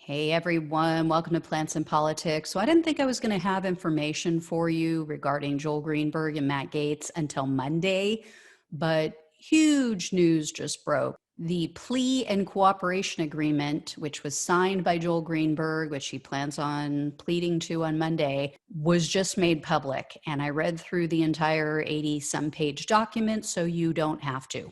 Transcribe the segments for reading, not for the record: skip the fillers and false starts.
Hey everyone, welcome to Plants and Politics. So I didn't think I was going to have information for you regarding Joel Greenberg and Matt Gaetz until Monday, but huge news just broke. The plea and cooperation agreement, which was signed by Joel Greenberg, which he plans on pleading to on Monday, was just made public. And I read through the entire 80-some page document, so you don't have to.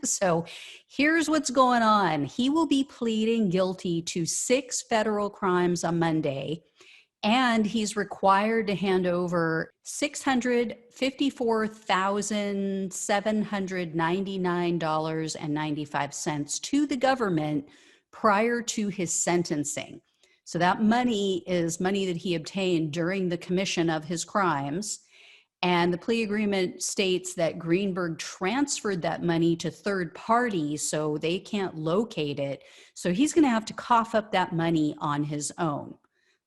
So here's what's going on. He will be pleading guilty to 6 federal crimes on Monday, and he's required to hand over $654,799.95 to the government prior to his sentencing. So that money is money that he obtained during the commission of his crimes. And the plea agreement states that Greenberg transferred that money to third parties so they can't locate it. So he's going to have to cough up that money on his own.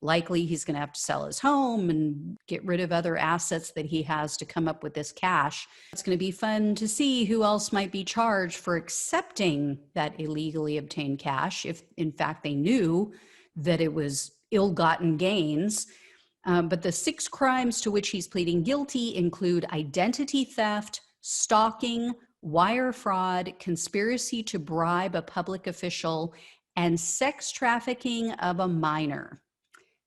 Likely he's going to have to sell his home and get rid of other assets that he has to come up with this cash. It's going to be fun to see who else might be charged for accepting that illegally obtained cash, if in fact they knew that it was ill-gotten gains. But the 6 crimes to which he's pleading guilty include identity theft, stalking, wire fraud, conspiracy to bribe a public official, and sex trafficking of a minor.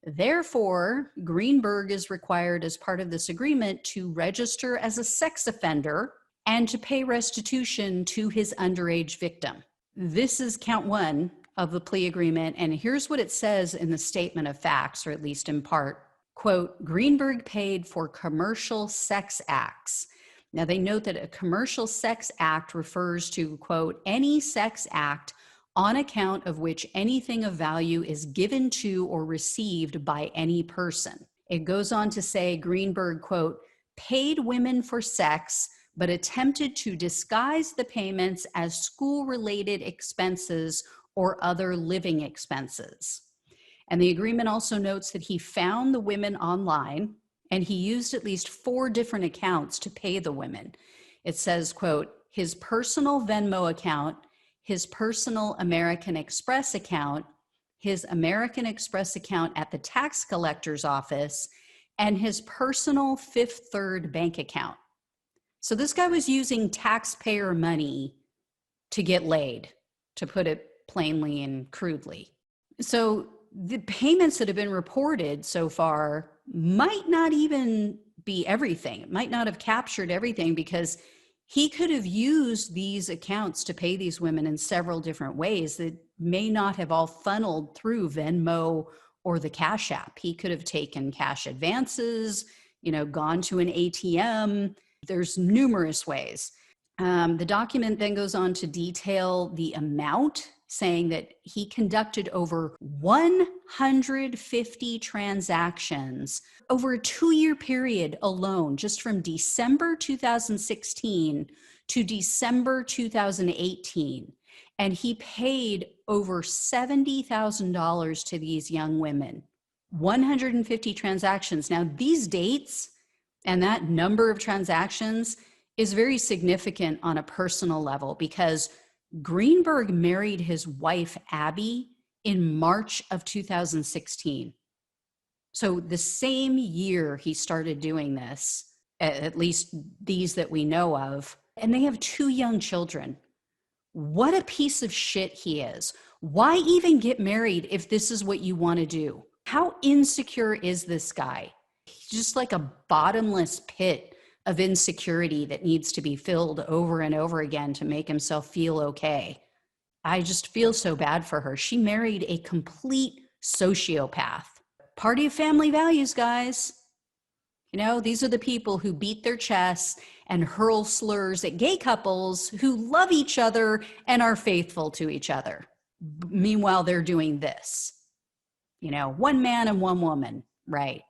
Therefore, Greenberg is required as part of this agreement to register as a sex offender and to pay restitution to his underage victim. This is count 1 of the plea agreement, and here's what it says in the statement of facts, or at least in part. Quote, Greenberg paid for commercial sex acts. Now they note that a commercial sex act refers to, quote, any sex act on account of which anything of value is given to or received by any person. It goes on to say Greenberg, quote, paid women for sex, but attempted to disguise the payments as school-related expenses or other living expenses. And the agreement also notes that he found the women online and he used at least 4 different accounts to pay the women. It says, quote, his personal Venmo account, his personal American Express account, his American Express account at the tax collector's office, and his personal Fifth Third bank account. So this guy was using taxpayer money to get laid, to put it plainly and crudely. So the payments that have been reported so far might not even be everything. It might not have captured everything because he could have used these accounts to pay these women in several different ways that may not have all funneled through Venmo or the Cash App. He could have taken cash advances, gone to an ATM. There's numerous ways. The document then goes on to detail the amount, saying that he conducted over 150 transactions over a 2-year period alone, just from December 2016 to December 2018. And he paid over $70,000 to these young women. 150 transactions. Now, these dates and that number of transactions is very significant on a personal level because Greenberg married his wife, Abby, in March of 2016. So the same year he started doing this, at least these that we know of, and they have 2 young children. What a piece of shit he is. Why even get married if this is what you want to do? How insecure is this guy? He's just like a bottomless pit of insecurity that needs to be filled over and over again to make himself feel okay. I just feel so bad for her. She married a complete sociopath. Party of family values, guys. These are the people who beat their chests and hurl slurs at gay couples who love each other and are faithful to each other. Meanwhile, they're doing this. 1 man and 1 woman, right?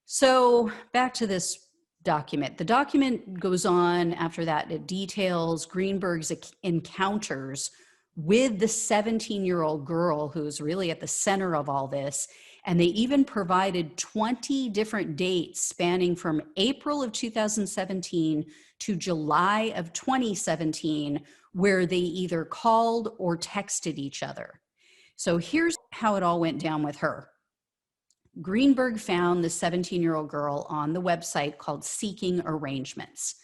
So back to this document. The document goes on after that. It details Greenberg's encounters with the 17-year-old girl who's really at the center of all this. And they even provided 20 different dates spanning from April of 2017 to July of 2017, where they either called or texted each other. So here's how it all went down with her. Greenberg found the 17-year-old girl on the website called Seeking Arrangements.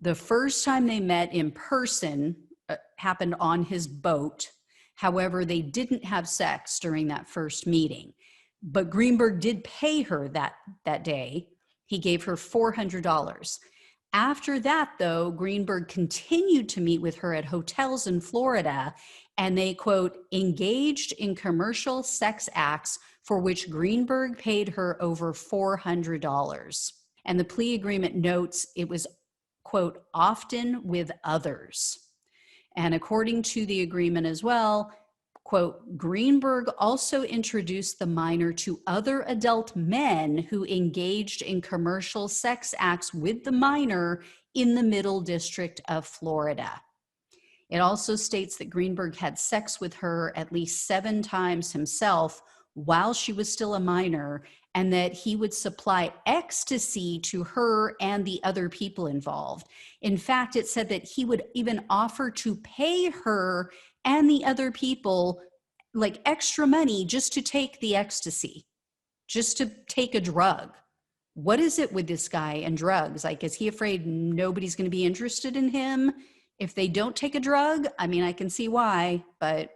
The first time they met in person happened on his boat. However, they didn't have sex during that first meeting. But Greenberg did pay her that day. He gave her $400. After that, though, Greenberg continued to meet with her at hotels in Florida, and they, quote, engaged in commercial sex acts for which Greenberg paid her over $400. And the plea agreement notes it was, quote, often with others. And according to the agreement as well, quote, Greenberg also introduced the minor to other adult men who engaged in commercial sex acts with the minor in the Middle District of Florida. It also states that Greenberg had sex with her at least 7 times himself while she was still a minor, and that he would supply ecstasy to her and the other people involved. In fact, it said that he would even offer to pay her and the other people like extra money just to take the ecstasy, just to take a drug. What is it with this guy and drugs? Like, is he afraid nobody's going to be interested in him if they don't take a drug? I mean, I can see why, but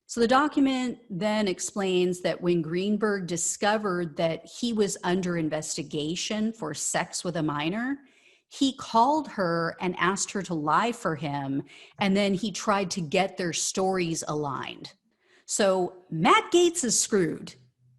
so the document then explains that when Greenberg discovered that he was under investigation for sex with a minor, he called her and asked her to lie for him, and then he tried to get their stories aligned. So Matt Gaetz is screwed,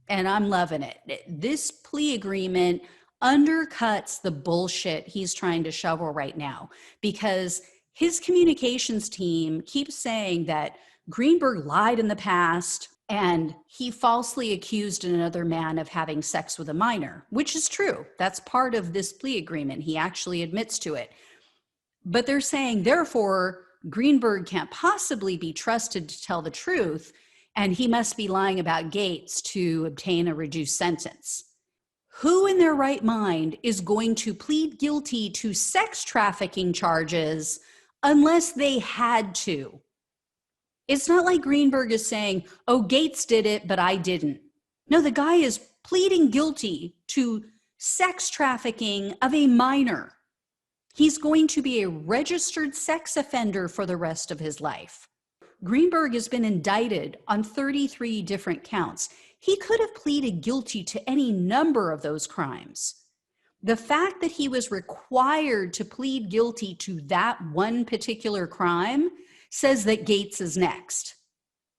and I'm loving it. This plea agreement undercuts the bullshit he's trying to shovel right now, because his communications team keeps saying that Greenberg lied in the past and he falsely accused another man of having sex with a minor, which is true. That's part of this plea agreement. He actually admits to it. But they're saying, therefore, Greenberg can't possibly be trusted to tell the truth, and he must be lying about Gaetz to obtain a reduced sentence. Who in their right mind is going to plead guilty to sex trafficking charges unless they had to? It's not like Greenberg is saying, oh, Gaetz did it, but I didn't. No, the guy is pleading guilty to sex trafficking of a minor. He's going to be a registered sex offender for the rest of his life. Greenberg has been indicted on 33 different counts. He could have pleaded guilty to any number of those crimes. The fact that he was required to plead guilty to that one particular crime says that Gaetz is next.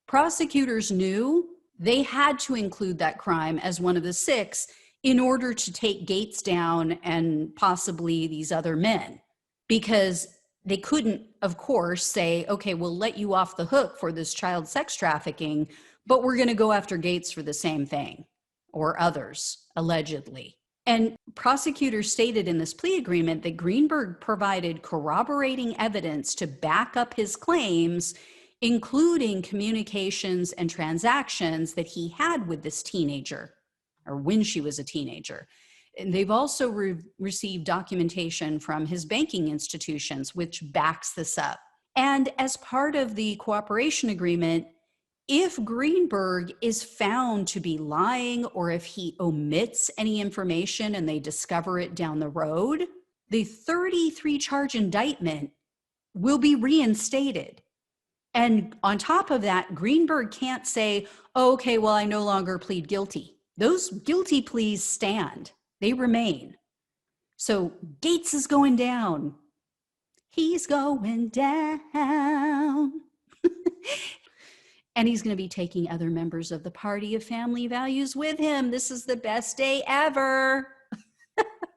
Prosecutors knew they had to include that crime as one of the 6 in order to take Gaetz down and possibly these other men, because they couldn't, of course, say, okay, we'll let you off the hook for this child sex trafficking, but we're going to go after Gaetz for the same thing, or others, allegedly. And prosecutors stated in this plea agreement that Greenberg provided corroborating evidence to back up his claims, including communications and transactions that he had with this teenager, or when she was a teenager. And they've also received documentation from his banking institutions, which backs this up. And as part of the cooperation agreement, if Greenberg is found to be lying, or if he omits any information and they discover it down the road, the 33 charge indictment will be reinstated. And on top of that, Greenberg can't say, oh, okay, well, I no longer plead guilty. Those guilty pleas stand. They remain. So Gaetz is going down. He's going down. And he's going to be taking other members of the party of family values with him. This is the best day ever.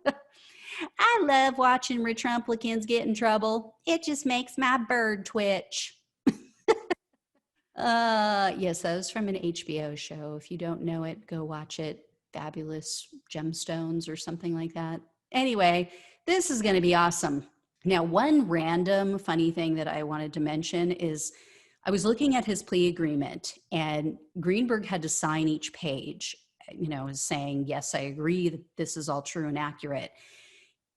I love watching Retrumplicans get in trouble. It just makes my bird twitch. Yes, that was from an HBO show. If you don't know it, go watch it. Fabulous Gemstones or something like that. Anyway, this is going to be awesome. Now, one random funny thing that I wanted to mention is I was looking at his plea agreement, and Greenberg had to sign each page, saying, yes, I agree that this is all true and accurate.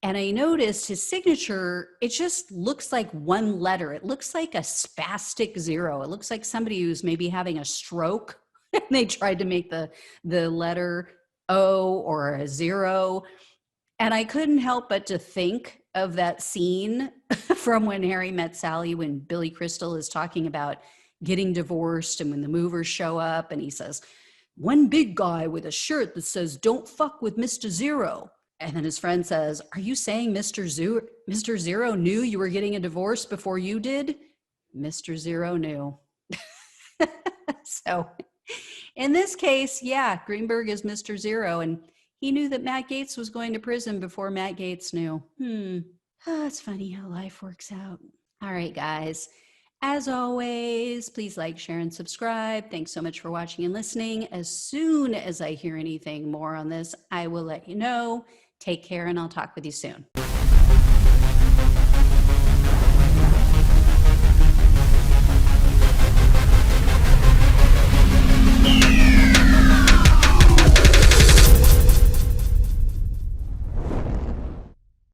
And I noticed his signature, it just looks like one letter. It looks like a spastic zero. It looks like somebody who's maybe having a stroke and they tried to make the letter O or a zero. And I couldn't help but to think of that scene from When Harry Met Sally, when Billy Crystal is talking about getting divorced and when the movers show up and he says, one big guy with a shirt that says, don't fuck with Mr. Zero. And then his friend says, are you saying Mr. Zero knew you were getting a divorce before you did? Mr. Zero knew. So in this case, yeah, Greenberg is Mr. Zero, and he knew that Matt Gaetz was going to prison before Matt Gaetz knew. It's funny how life works out. All right, guys. As always, please like, share, and subscribe. Thanks so much for watching and listening. As soon as I hear anything more on this, I will let you know. Take care, and I'll talk with you soon.